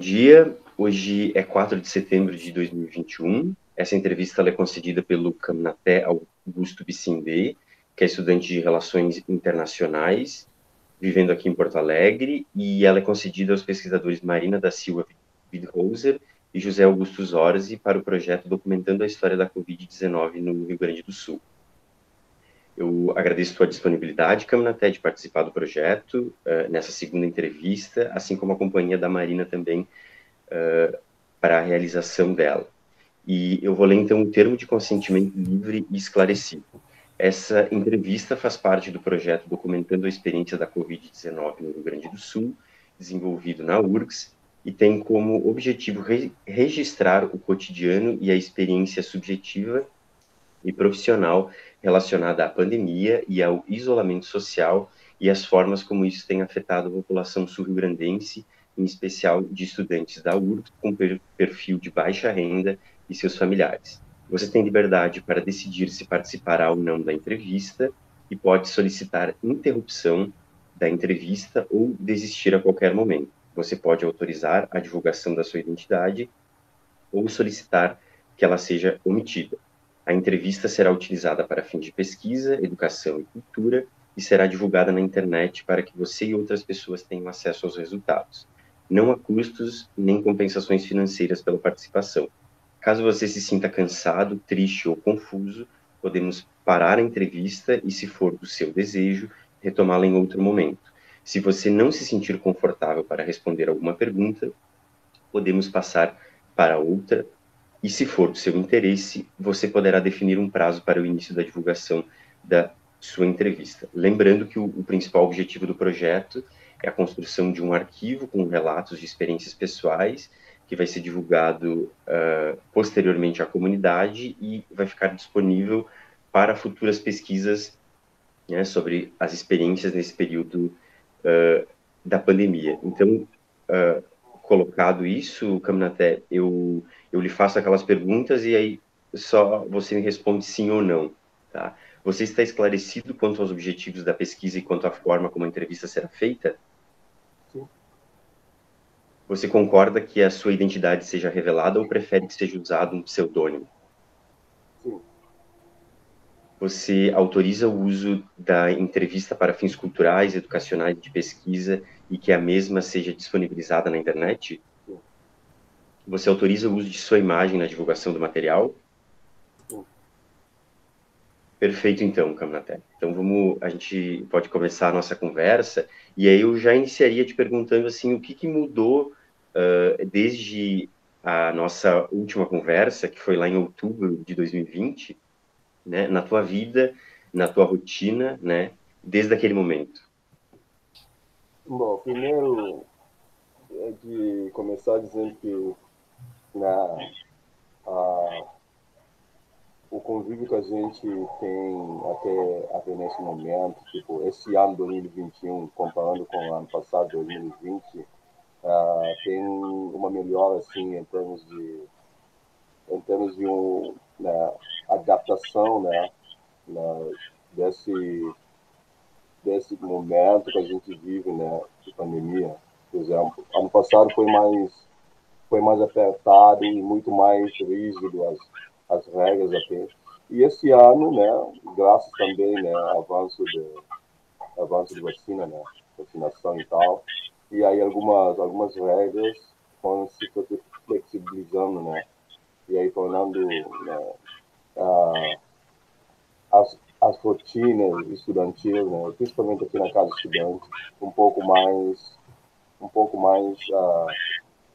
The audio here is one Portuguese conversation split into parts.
dia, hoje é 4 de setembro de 2021. Essa entrevista ela é concedida pelo Camnaté Augusto Bicindé, que é estudante de Relações Internacionais, vivendo aqui em Porto Alegre, e ela é concedida aos pesquisadores Marina da Silva Widhoser e José Augusto Zorzi para o projeto Documentando a História da Covid-19 no Rio Grande do Sul. Eu agradeço a sua disponibilidade, Camnaté, de participar do projeto nessa segunda entrevista, assim como a companhia da Marina também para a realização dela. E eu vou ler, então, o termo de consentimento livre e esclarecido. Essa entrevista faz parte do projeto Documentando a Experiência da Covid-19 no Rio Grande do Sul, desenvolvido na URGS, e tem como objetivo registrar o cotidiano e a experiência subjetiva e profissional relacionada à pandemia e ao isolamento social e as formas como isso tem afetado a população sul-rio-grandense, em especial de estudantes da URGS com perfil de baixa renda e seus familiares. Você tem liberdade para decidir se participará ou não da entrevista e pode solicitar interrupção da entrevista ou desistir a qualquer momento. Você pode autorizar a divulgação da sua identidade ou solicitar que ela seja omitida. A entrevista será utilizada para fins de pesquisa, educação e cultura e será divulgada na internet para que você e outras pessoas tenham acesso aos resultados. Não há custos nem compensações financeiras pela participação. Caso você se sinta cansado, triste ou confuso, podemos parar a entrevista e, se for do seu desejo, retomá-la em outro momento. Se você não se sentir confortável para responder alguma pergunta, podemos passar para outra. E, se for do seu interesse, você poderá definir um prazo para o início da divulgação da sua entrevista. Lembrando que o principal objetivo do projeto é a construção de um arquivo com relatos de experiências pessoais, que vai ser divulgado posteriormente à comunidade e vai ficar disponível para futuras pesquisas, né, sobre as experiências nesse período da pandemia. Então, colocado isso, Camnaté, eu lhe faço aquelas perguntas e aí só você me responde sim ou não, tá? Você está esclarecido quanto aos objetivos da pesquisa e quanto à forma como a entrevista será feita? Sim. Você concorda que a sua identidade seja revelada ou prefere que seja usado um pseudônimo? Sim. Você autoriza o uso da entrevista para fins culturais, educacionais, de pesquisa e que a mesma seja disponibilizada na internet? Sim. Você autoriza o uso de sua imagem na divulgação do material? Sim. Perfeito, então, Camnaté. Então, a gente pode começar a nossa conversa, e aí eu já iniciaria te perguntando, assim, o que mudou desde a nossa última conversa, que foi lá em outubro de 2020, né, na tua vida, na tua rotina, né, desde aquele momento? Bom, primeiro é de começar dizendo que na, a, o convívio que a gente tem até nesse momento, tipo, esse ano 2021, comparando com o ano passado, 2020, tem uma melhora, assim, em termos de né, adaptação, né, desse, desse momento que a gente vive, né, de pandemia. Por exemplo, ano passado foi mais apertado e muito mais rígido as regras até. E esse ano, né, graças também, né, ao avanço de vacina, né, vacinação e tal, e aí algumas regras foram se flexibilizando, né, e aí tornando, né, as rotinas estudantis, né, principalmente aqui na casa estudante, um pouco mais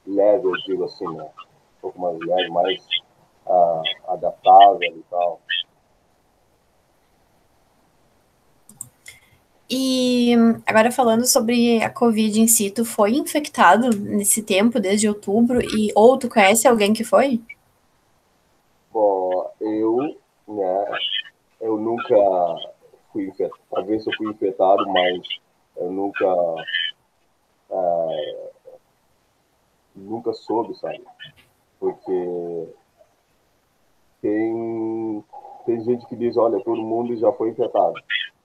leve, eu digo assim, né, um pouco mais leve, mais adaptável e tal. E agora falando sobre a Covid em si, tu foi infectado nesse tempo, desde outubro, ou tu conhece alguém que foi? Bom, né, eu nunca fui infectado, talvez eu fui infectado, mas eu nunca soube, sabe? Porque tem gente que diz, olha, todo mundo já foi infectado,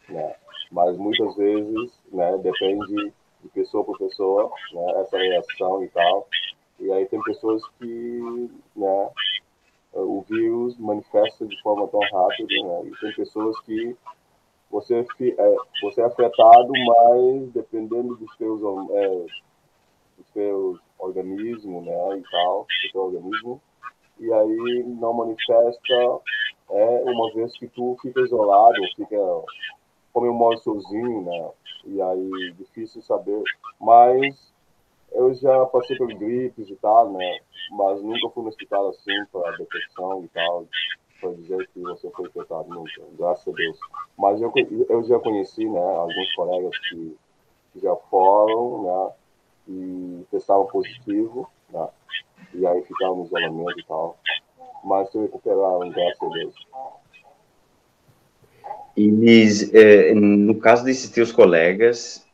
né? Mas muitas vezes, né, depende de pessoa por pessoa, né, essa reação e tal. E aí tem pessoas que, né, o vírus manifesta de forma tão rápida, né? E tem pessoas que você é afetado, mas dependendo dos seus organismos, né, e tal, do seu organismo, e aí não manifesta, uma vez que tu fica isolado, fica, como eu moro sozinho, né, e aí difícil saber, mas eu já passei por gripes e tal, né, mas nunca fui no hospital assim para detecção e tal, para dizer que você foi infectado, nunca, graças a Deus. Mas eu já conheci, né, alguns colegas que já foram, né, e testavam positivo, né, e aí ficavam no isolamento e tal. Mas se recuperaram, graças a Deus. Eles, no caso desses teus colegas,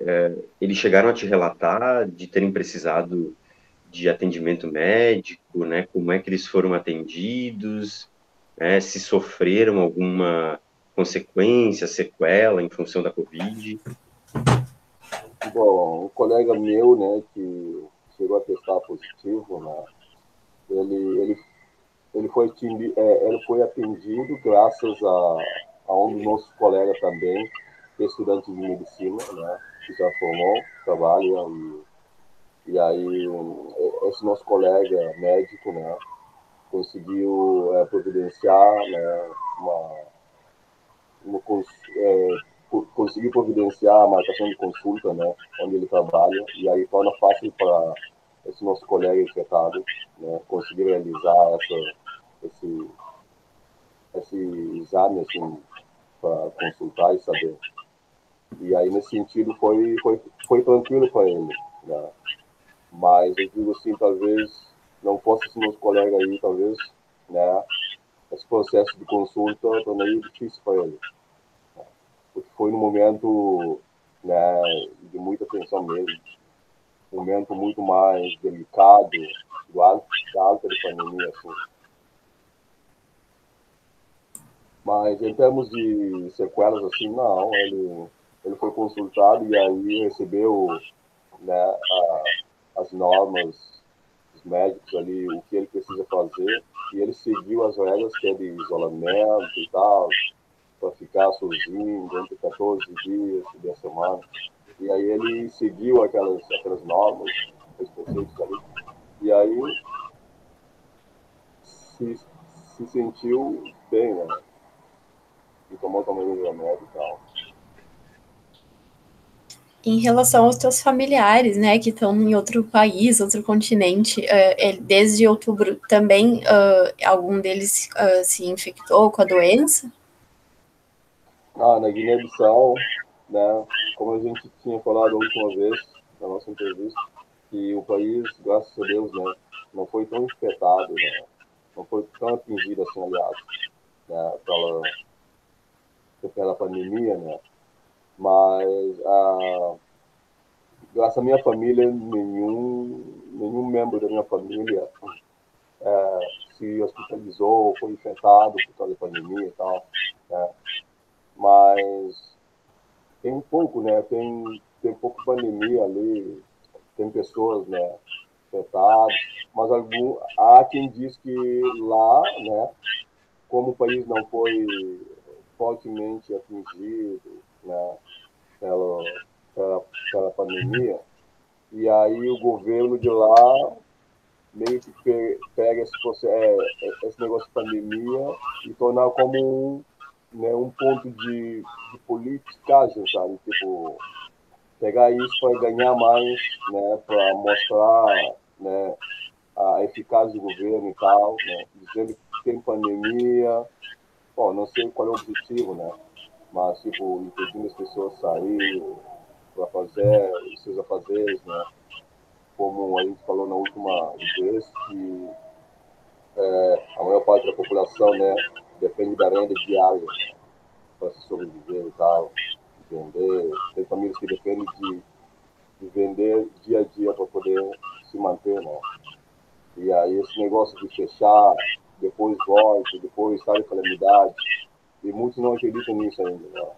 eles chegaram a te relatar de terem precisado de atendimento médico, né? Como é que eles foram atendidos, né? Se sofreram alguma consequência, sequela em função da Covid? Bom, um colega meu, né, que chegou a testar positivo, né, ele, ele, ele foi atendido graças a um dos nossos colegas também, que é estudante de medicina, né, que já formou, trabalha, e aí esse nosso colega médico, né, conseguiu providenciar, né, uma conseguir providenciar a marcação de consulta, né, onde ele trabalha, e aí torna fácil para esse nosso colega infectado, né, conseguir realizar esse, esse exame, assim, para consultar e saber. E aí, nesse sentido, foi tranquilo para ele, né? Mas eu digo assim, talvez não fosse esse nosso colega aí, talvez, né, esse processo de consulta tornaria difícil para ele, porque foi num momento, né, de muita tensão mesmo, um momento muito mais delicado, da alta de pandemia, assim. Mas em termos de sequelas, assim, não, ele foi consultado e aí recebeu, né, as normas dos médicos ali, o que ele precisa fazer, e ele seguiu as regras que é de isolamento e tal, para ficar sozinho durante 14 dias da semana. E aí ele seguiu aquelas normas, aqueles preceitos ali. E aí se, se sentiu bem, né? E tomou também o remédio e tal. Em relação aos teus familiares, né, que estão em outro país, outro continente, desde outubro também algum deles se infectou com a doença? Na Guiné-Bissau, né, como a gente tinha falado a última vez na nossa entrevista, que o país, graças a Deus, né, não foi tão infectado, né, não foi tão atingido assim, aliás, né, pela pandemia, né, mas graças à minha família, nenhum membro da minha família se hospitalizou, foi infectado por causa da pandemia e tal, né, mas tem um pouco, né, tem pouco pandemia ali, tem pessoas, né, afetadas, mas há quem diz que lá, né, como o país não foi fortemente atingido, né, pela, pela pandemia, e aí o governo de lá meio que pega esse negócio de pandemia e tornar como né, um ponto de politicagem, sabe? Tipo, pegar isso para ganhar mais, né, para mostrar, né, a eficácia do governo e tal, né, dizendo que tem pandemia, bom, não sei qual é o objetivo, né, mas tipo impedindo as pessoas sair para fazer os seus afazeres, né, como a gente falou na última vez que a maior parte da população, né, depende da renda diária para se sobreviver e tal, vender, tem famílias que dependem de vender dia a dia para poder se manter, né? E aí esse negócio de fechar, depois volte, depois sai de calamidade, e muitos não acreditam nisso ainda, né?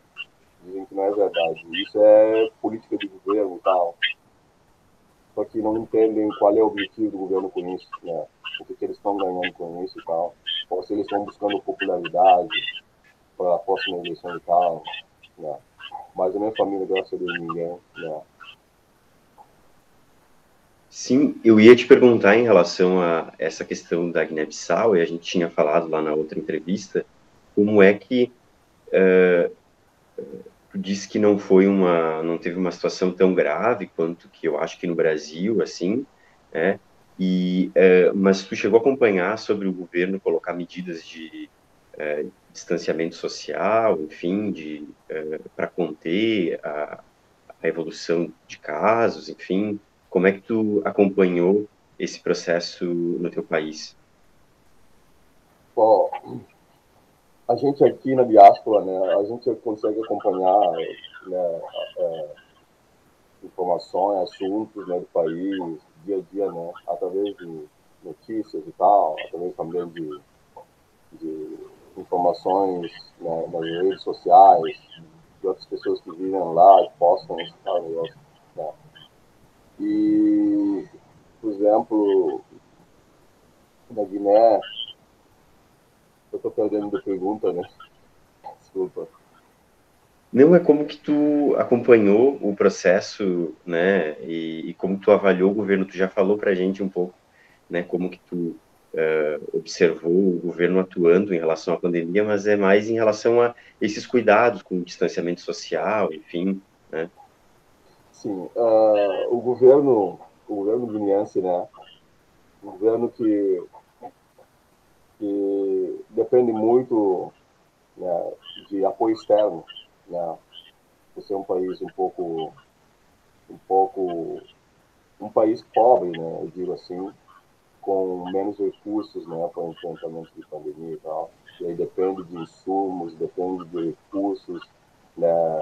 Dizem que não é verdade. Isso é política de governo e tal. só que não entendem qual é o objetivo do governo com isso, né? O que eles estão ganhando com isso e tal, ou se eles estão buscando popularidade para a próxima eleição e tal, né? Mas a minha família, graças a Deus, ninguém, né? Sim, eu ia te perguntar em relação a essa questão da Guiné-Bissau, e a gente tinha falado lá na outra entrevista, como é que tu disse que não teve uma situação tão grave quanto que eu acho que no Brasil, assim, né? Mas tu chegou a acompanhar sobre o governo colocar medidas de distanciamento social, enfim, para conter a evolução de casos, enfim, como é que tu acompanhou esse processo no teu país? Bom, a gente aqui na diáspora, né, a gente consegue acompanhar, né, informações, assuntos, né, do país, dia a dia, né, através de notícias e tal, através também de informações, né, nas redes sociais, de outras pessoas que vivem lá, que postam esse tal negócio, né. E, por exemplo, na Guiné, eu estou perdendo de pergunta, né? Desculpa. Não é como que tu acompanhou o processo, né, e como tu avaliou o governo, tu já falou pra gente um pouco, né, como que tu observou o governo atuando em relação à pandemia, mas é mais em relação a esses cuidados com o distanciamento social, enfim, né? Sim, o governo guineense, né? Um governo que depende muito, né, de apoio externo, né? Por ser um país um pouco, um país pobre, né? Eu digo assim, com menos recursos, né? Para o enfrentamento de pandemia e tal. E aí depende de insumos, depende de recursos, né?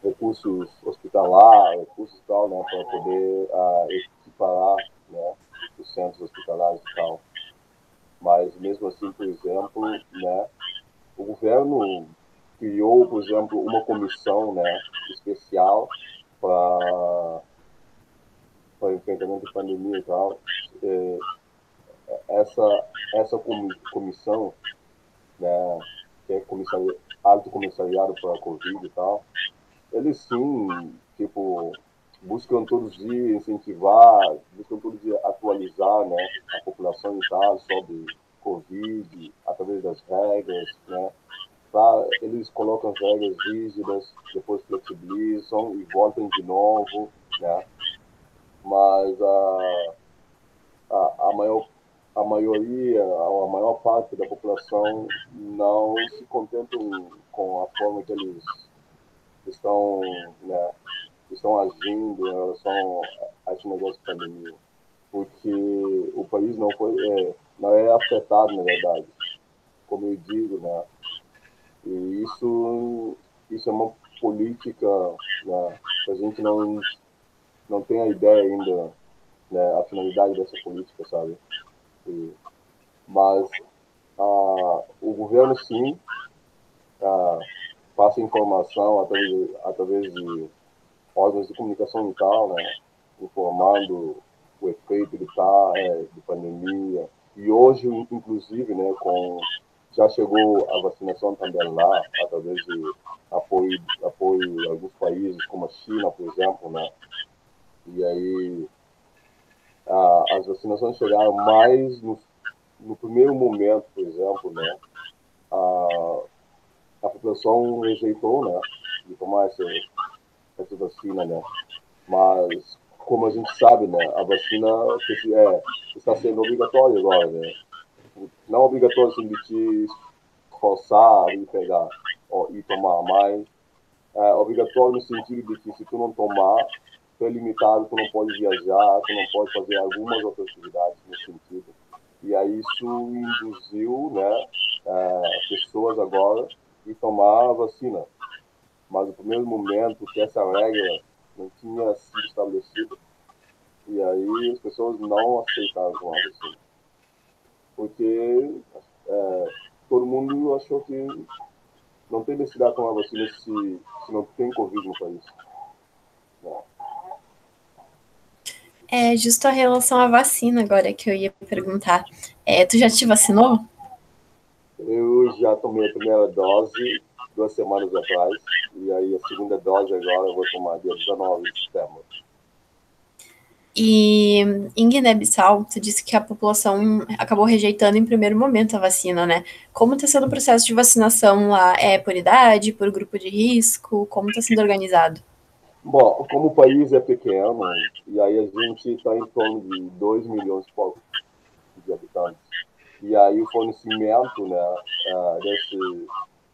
Recursos hospitalar, recursos e tal, né? Para poder equiparar, né? Os centros hospitalares e tal. Mas mesmo assim, por exemplo, né? O governo criou, por exemplo, uma comissão, né, especial para enfrentamento de pandemia e tal. É, essa comissão, né, que é alto comissariado para a Covid e tal, eles sim, tipo, buscam todos os dias incentivar, buscam todos os dias atualizar, né, a população e tal sobre Covid, através das regras, né. Eles colocam as regras rígidas, depois flexibilizam e voltam de novo, né? Mas a, maior, a maioria, a maior parte da população não se contentam com a forma que eles estão, né, estão agindo em relação a esse negócio de pandemia. Porque o país não é afetado, na verdade, como eu digo, né? E isso é uma política, né, que a gente não tem a ideia ainda, né, a finalidade dessa política, sabe? E, mas o governo, sim, passa informação através de órgãos de comunicação e tal, né, informando o efeito de pandemia. E hoje, inclusive, né, já chegou a vacinação também lá, através de apoio de alguns países, como a China, por exemplo, né? E aí as vacinações chegaram mais no primeiro momento, por exemplo, né? A, a população rejeitou, né? De tomar essa vacina, né? Mas, como a gente sabe, né? A vacina está sendo obrigatória agora, né? Não obrigatório assim de te forçar e pegar e tomar, mas obrigatório no sentido de que se tu não tomar, tu é limitado, tu não pode viajar, tu não pode fazer algumas outras atividades nesse sentido. E aí isso induziu, né, pessoas agora a tomar a vacina. Mas no primeiro momento que essa regra não tinha sido estabelecida, e aí as pessoas não aceitaram tomar a vacina. Porque todo mundo achou que não tem necessidade de tomar vacina se não tem Covid no país. Né? É justo a relação à vacina agora que eu ia perguntar. Tu já te vacinou? Eu já tomei a primeira dose 2 semanas atrás, e aí a segunda dose agora eu vou tomar dia 19 de setembro. E em Guiné-Bissau, tu disse que a população acabou rejeitando em primeiro momento a vacina, né? Como está sendo o processo de vacinação lá? É por idade, por grupo de risco? Como está sendo organizado? Bom, como o país é pequeno, e aí a gente está em torno de 2 milhões e pouco de habitantes, e aí o fornecimento, né,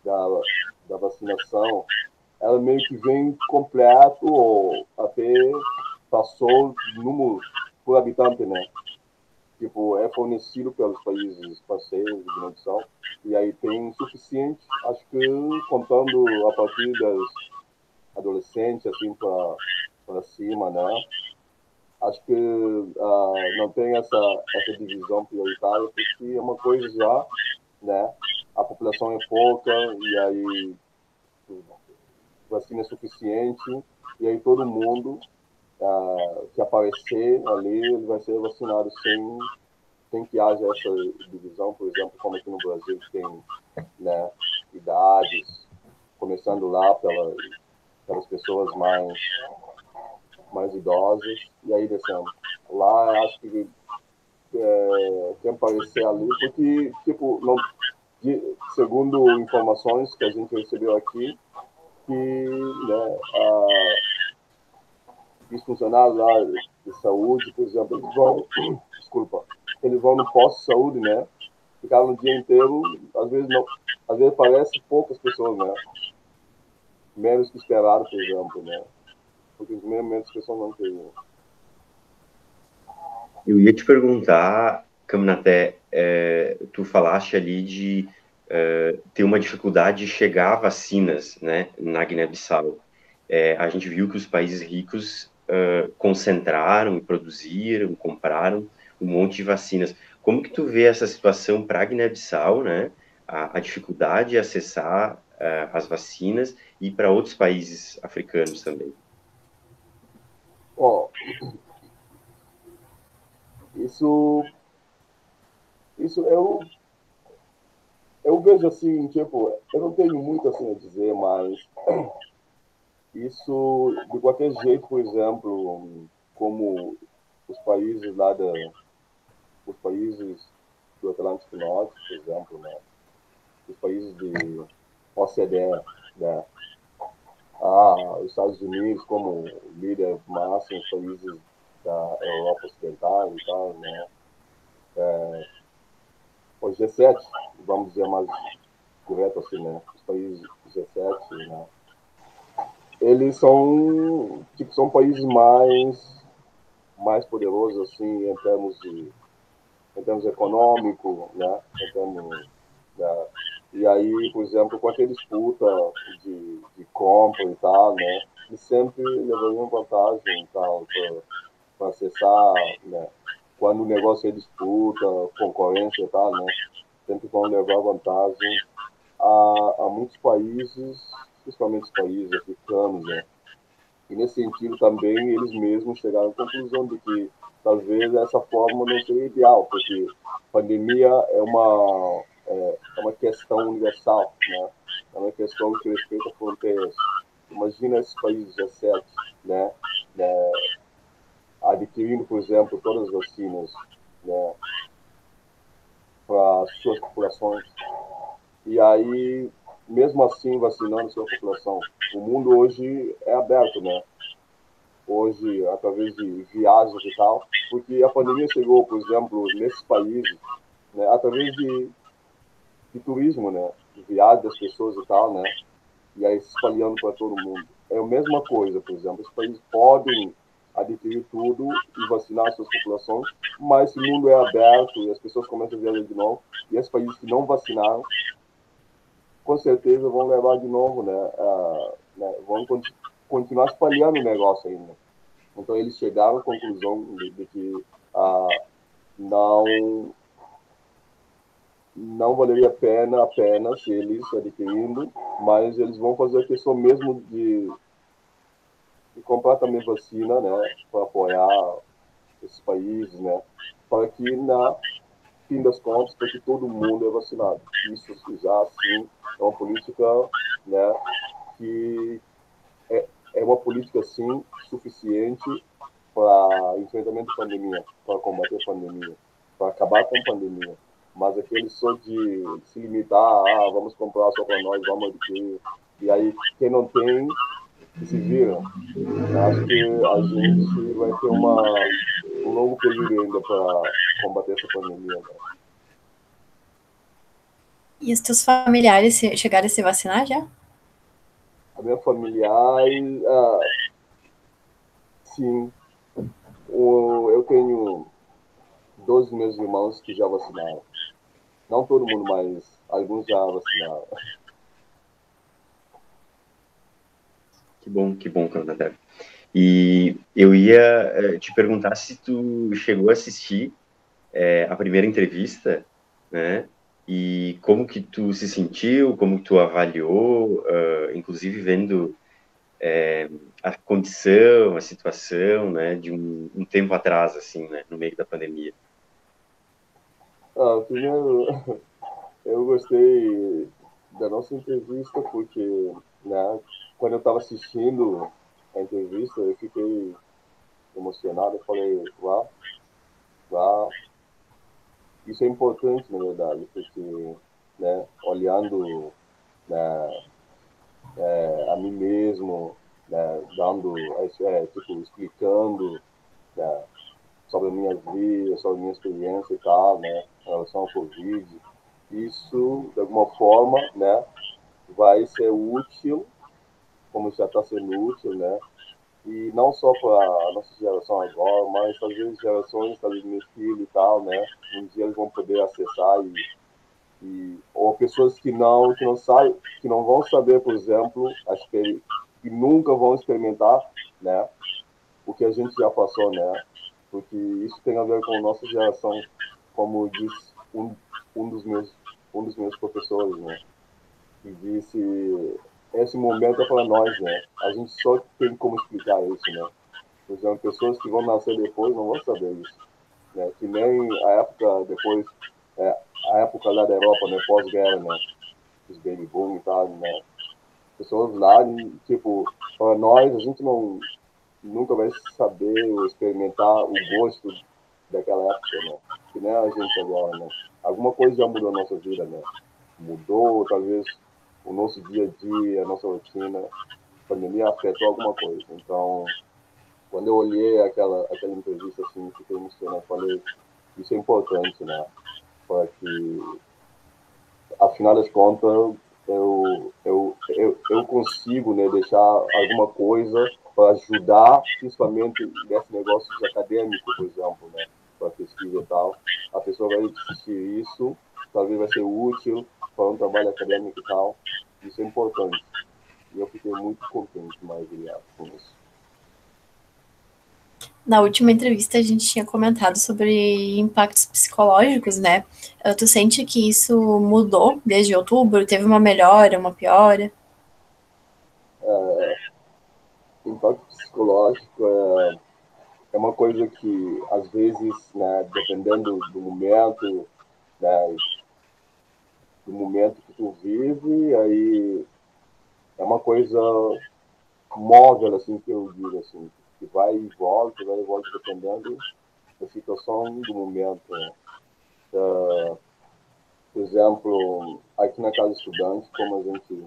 da, da vacinação, ela meio que vem completo ou até passou número por habitante, né? Tipo, é fornecido pelos países parceiros de Guiné-Bissau, e aí tem suficiente, acho que contando a partir das adolescentes, assim, para cima, né? Acho que não tem essa divisão prioritária, porque é uma coisa já, né? A população é pouca, e aí vacina é suficiente, e aí todo mundo que aparecer ali, ele vai ser vacinado sem que haja essa divisão, por exemplo, como aqui no Brasil tem, né, idades, começando lá pelas pessoas mais idosas, e aí descendo. Lá, acho que tem que aparecer ali, porque, tipo, não, segundo informações que a gente recebeu aqui, que, né, os funcionários lá de saúde, por exemplo, eles vão, desculpa, eles vão no posto de saúde, né? Ficaram no dia inteiro, às vezes não, às vezes parece poucas pessoas, né? Menos que esperado, por exemplo, né? Porque nos primeiros momentos as pessoas não teriam. Eu ia te perguntar, Caminaté, tu falaste ali de ter uma dificuldade de chegar a vacinas, né, na Guiné-Bissau. A gente viu que os países ricos concentraram e produziram, compraram um monte de vacinas. Como que tu vê essa situação para a Guiné-Bissau, né? A dificuldade de acessar as vacinas e para outros países africanos também. Ó, isso, isso eu vejo assim, tipo, eu não tenho muito assim a dizer, mas isso, de qualquer jeito, por exemplo, como os países lá os países do Atlântico Norte, por exemplo, né? Os países de OCDE, né? Os Estados Unidos como líder máximo, os países da Europa Ocidental e tal, né? O G7, vamos dizer mais correto assim, né? Os países G7, né? Eles são, tipo, são países mais poderosos assim em termos econômico, né? Em termos, né? E aí, por exemplo, com aquela disputa de compra e tal, né? Eles sempre levariam vantagem tal para acessar, né? Quando o negócio é disputa, concorrência e tal, né? Sempre vão levar vantagem a muitos países, principalmente os países africanos, né? E nesse sentido também eles mesmos chegaram à conclusão de que talvez essa forma não seria ideal, porque a pandemia é uma questão universal, né? É uma questão que respeita fronteiras. Imagina esses países G7, né? Adquirindo, por exemplo, todas as vacinas, né? Para suas populações. E aí, mesmo assim, vacinando sua população. O mundo hoje é aberto, né? Hoje, através de viagens e tal, porque a pandemia chegou, por exemplo, nesses países, né, através de turismo, né? De viagem das pessoas e tal, né? E aí se espalhando para todo mundo. É a mesma coisa, por exemplo, os países podem adquirir tudo e vacinar suas populações, mas se o mundo é aberto e as pessoas começam a viajar de novo, e esses países que não vacinaram, com certeza vão levar de novo, né? Vão continuar espalhando o negócio ainda. Então eles chegaram à conclusão de que não não valeria a pena apenas eles adquirindo, mas eles vão fazer a questão mesmo de comprar também vacina, né, para apoiar esses países, né, para que, na fim das contas, para que todo mundo é vacinado. Isso já, sim, é uma política, né, que é uma política, sim, suficiente para enfrentamento da pandemia, para combater a pandemia, para acabar com a pandemia. Mas aquele só de se limitar, vamos comprar só para nós, vamos adquirir. E aí, quem não tem, que se vira. Acho que a gente vai ter um longo período ainda para combater essa pandemia. Né? E os teus familiares chegaram a se vacinar já? A minha familiar, sim. Eu tenho 12 meus irmãos que já vacinaram. Não todo mundo, mas alguns já vacinaram. Que bom, Canadá. E eu ia te perguntar se tu chegou a assistir a primeira entrevista, né? E como que tu se sentiu, como que tu avaliou, inclusive vendo a condição, a situação, né, de um tempo atrás, assim, né, no meio da pandemia. Primeiro, eu gostei da nossa entrevista porque, né, quando eu estava assistindo a entrevista, eu fiquei emocionado. Eu falei, isso é importante, na verdade, porque, né, olhando, né, a mim mesmo, né, tipo, explicando, né, sobre a minha vida, sobre a minha experiência e tal, né, em relação ao Covid, isso, de alguma forma, né, vai ser útil, como já está sendo útil, né, e não só para a nossa geração agora, mas talvez gerações, talvez meus filhos e tal, né, um dia eles vão poder acessar ou pessoas que não sabem, que não vão saber, por exemplo, que nunca vão experimentar, né, o que a gente já passou, né, porque isso tem a ver com a nossa geração, como diz um dos meus professores, né, que disse, esse momento é para nós, né, a gente só tem como explicar isso, né, por exemplo, pessoas que vão nascer depois não vão saber isso, né, que nem a época depois, a época lá da Europa, né, pós-guerra, né, os baby boom e tal, né, pessoas lá, tipo, para nós, a gente nunca vai saber ou experimentar o gosto daquela época, né? Que nem a gente agora, né? Alguma coisa já mudou na nossa vida, né? Mudou, talvez, o nosso dia a dia, a nossa rotina. A pandemia afetou alguma coisa. Então, quando eu olhei aquela entrevista, assim, fiquei emocionado. Falei, isso é importante, né? Para que, afinal das contas, eu consigo, né, deixar alguma coisa para ajudar, principalmente nesse negócio de acadêmico, por exemplo, né, para pesquisa e tal. A pessoa vai assistir isso, talvez vai ser útil para um trabalho acadêmico e tal. Isso é importante. E eu fiquei muito contente, mais obrigado com isso. Na última entrevista a gente tinha comentado sobre impactos psicológicos, né? Tu sente que isso mudou desde outubro? Teve uma melhora, uma piora? Impacto psicológico é uma coisa que, às vezes, né, dependendo né, do momento que tu vive, aí é uma coisa móvel, assim, que eu digo, assim, que vai e volta, dependendo da situação do momento. Né? Por exemplo, aqui na Casa Estudante, como a gente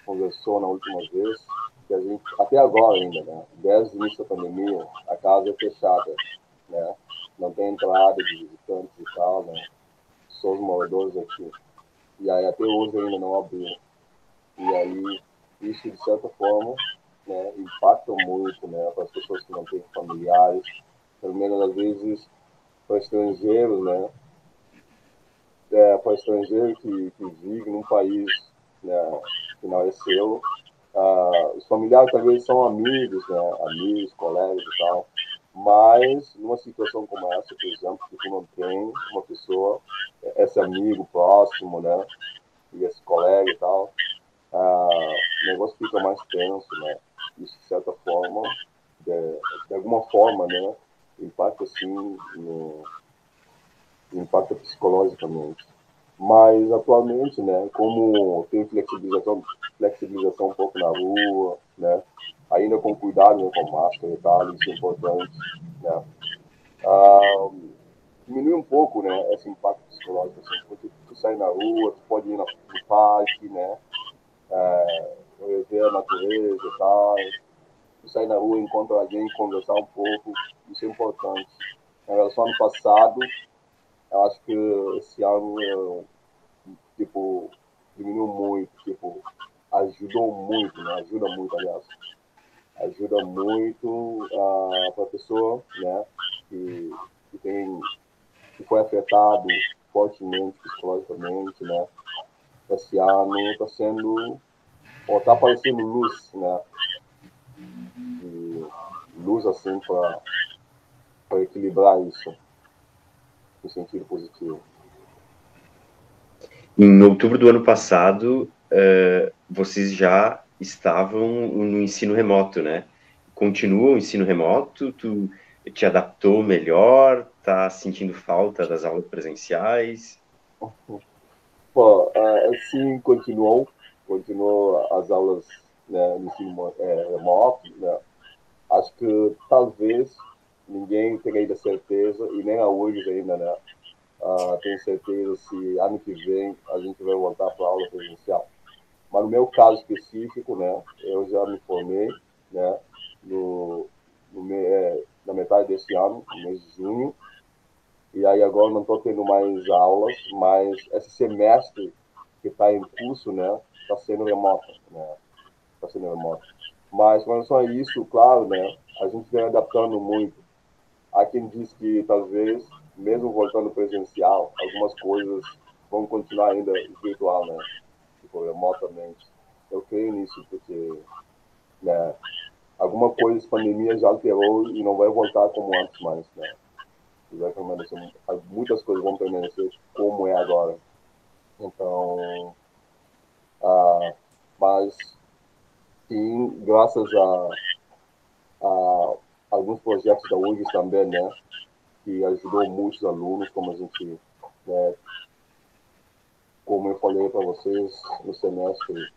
conversou na última vez, que a gente, até agora ainda, né, desde o início da pandemia, a casa é fechada, né, não tem entrada de visitantes e tal, né, só os moradores aqui. E aí até hoje ainda não abriu. E aí isso, de certa forma, né, impacta muito, né, para as pessoas que não têm familiares, pelo menos às vezes para estrangeiros, né, para estrangeiro que vive num país, né, que não é seu, os familiares talvez são amigos, né, amigos, colegas e tal, mas numa situação como essa, por exemplo, que tu não tem uma pessoa, esse amigo próximo, né, e esse colega e tal, o negócio fica mais tenso, né? Isso, de certa forma, de alguma forma, né? impacta sim, impacta psicologicamente. Mas atualmente, né, como tem flexibilização um pouco na rua, né, ainda com cuidado, né, com máscara e tal, isso é importante, né, diminui um pouco, né, esse impacto psicológico, assim, porque tu sai na rua, tu pode ir no parque, né, ver a natureza e tal, tu sai na rua, encontra alguém, conversar um pouco, isso é importante. Em relação ao ano passado, eu acho que esse ano, tipo, diminuiu muito, tipo, ajudou muito, né, ajuda muito, aliás, ajuda muito para a pessoa, né, que tem que foi afetado fortemente psicologicamente, né? Esse ano está sendo, ou está aparecendo luz, né? E luz assim para equilibrar isso no sentido positivo. Em outubro do ano passado, vocês já estavam no ensino remoto, né? Continua o ensino remoto? Tu te adaptou melhor? Tá sentindo falta das aulas presenciais? Bom, assim continuou as aulas, né, no ensino remoto, né? Acho que talvez ninguém tenha ainda certeza, e nem a hoje ainda, né? Tenho certeza se ano que vem a gente vai voltar para a aula presencial. Mas no meu caso específico, né, eu já me formei, né, na metade desse ano, no mês de junho, e aí agora não estou tendo mais aulas, mas esse semestre que está em curso, né, está sendo remoto, né, está sendo remoto. Mas com relação a isso, claro, né, a gente vem adaptando muito. Há quem diz que talvez, mesmo voltando presencial, algumas coisas vão continuar ainda virtual, né, tipo, remotamente. Eu creio nisso porque, né, alguma coisa essa pandemia já alterou e não vai voltar como antes mais, né? Vai permanecer, muitas coisas vão permanecer como é agora. Então, mas sim, graças a alguns projetos da URGS também, né, que ajudou muitos alunos, como a gente, né, como eu falei para vocês no semestre,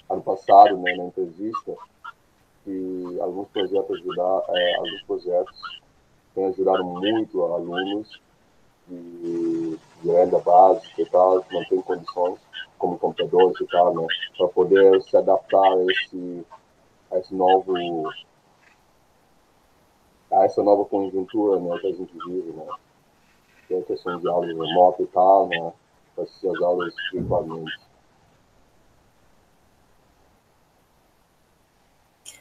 ano passado, né, na entrevista, que alguns projetos têm ajudado muito alunos de renda básica e tal, que não têm condições, como computadores e tal, né, para poder se adaptar a esse novo a essa nova conjuntura, né, que a gente vive, né, que é a questão de aulas remotas e tal, né, para assistir as aulas virtualmente.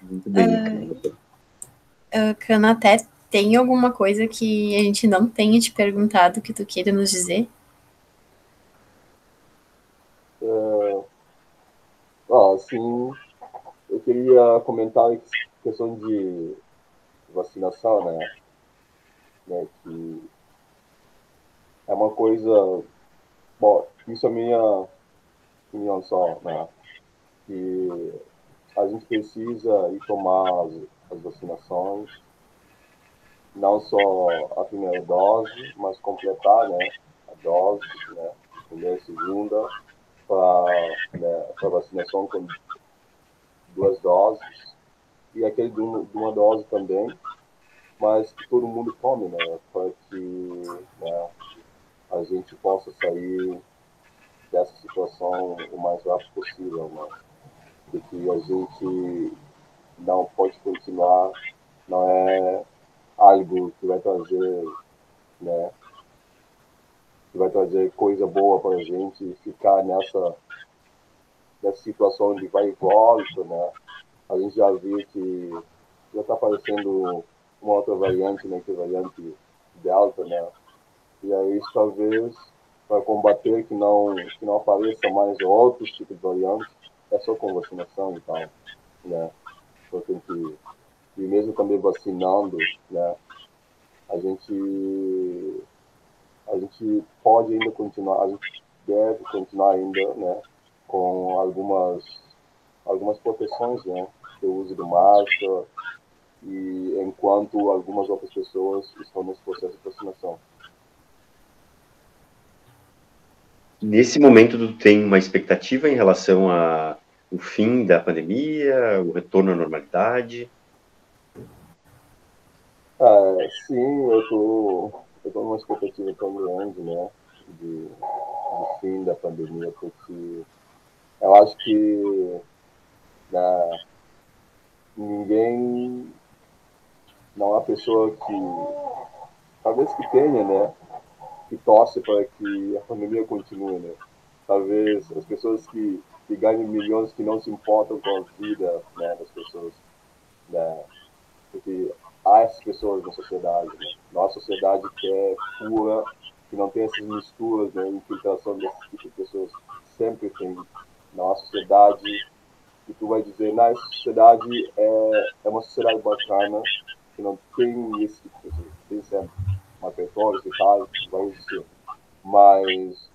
Muito bem. Cana, até tem alguma coisa que a gente não tenha te perguntado que tu queira nos dizer? Assim, eu queria comentar a questão de vacinação, né, que é uma coisa, bom, isso é minha opinião só, né, que a gente precisa ir tomar as vacinações, não só a primeira dose, mas completar, né, a dose, né, primeira e segunda, para, né, para vacinação com 2 doses, e aquele de uma dose também, mas que todo mundo tome, né, para que, né, a gente possa sair dessa situação o mais rápido possível, né, de que a gente não pode continuar, não é algo que vai trazer, né, que vai trazer coisa boa para a gente ficar nessa situação de vai e volta, né? A gente já viu que já está aparecendo uma outra variante, né, que é a variante Delta, né? E aí isso talvez para combater que não apareça mais outros tipos de variantes, é só com vacinação e tal, né? Então tem que e mesmo também vacinando, né? A gente a gente pode ainda continuar, a gente deve continuar ainda, né, com algumas proteções, né, do uso de máscara, e enquanto algumas outras pessoas estão nesse processo de vacinação. Nesse momento, tu tem uma expectativa em relação ao fim da pandemia, o retorno à normalidade? Sim, eu tô numa expectativa tão grande, né, de fim da pandemia, porque eu acho que ninguém, não há pessoa que, talvez que tenha, né, que torce para que a pandemia continue, né. Talvez as pessoas que ganham milhões que não se importam com a vida, né, das pessoas, né, porque há essas pessoas na sociedade, né? Nossa sociedade que é pura, que não tem essas misturas, né, infiltração desse tipo de pessoas, sempre tem na nossa sociedade, e tu vai dizer, na essa sociedade é uma sociedade bacana, que não tem esse tipo de pessoas, tem sempre malfeitores e tal, vai existir, mas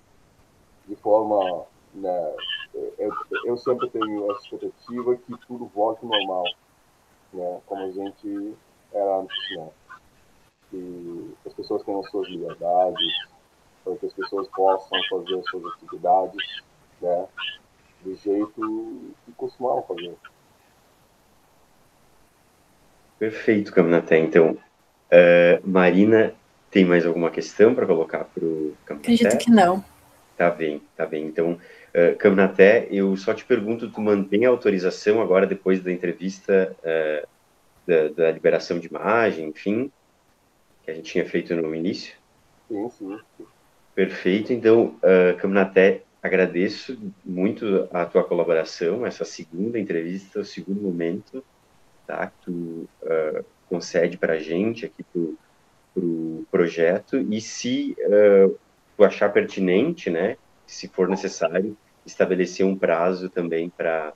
de forma, né, eu sempre tenho essa expectativa que tudo volte normal, né, como a gente era antes, né, que as pessoas tenham suas liberdades, para que as pessoas possam fazer suas atividades, né, do jeito que costumavam fazer. Perfeito, Caminaté. Então, Marina, tem mais alguma questão para colocar para o Caminaté? Acredito que não. Tá bem, tá bem. Então, Caminaté, eu só te pergunto, tu mantém a autorização agora, depois da entrevista, da liberação de imagem, enfim, que a gente tinha feito no início? Sim, sim. Perfeito. Então, Caminaté, agradeço muito a tua colaboração, essa segunda entrevista, o segundo momento, tá, que tu concede para a gente aqui para o projeto, e se tu achar pertinente, né, se for necessário, estabelecer um prazo também para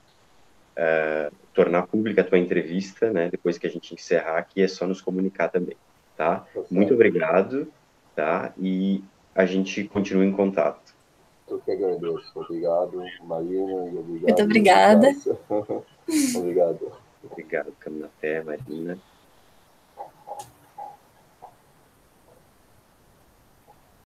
tornar pública a tua entrevista, né, depois que a gente encerrar, que é só nos comunicar também, tá? Muito obrigado, tá? E a gente continua em contato. Eu que agradeço. Obrigado, Marina, e obrigado, Muito obrigada. Obrigado. Obrigado, Caminaté, Marina.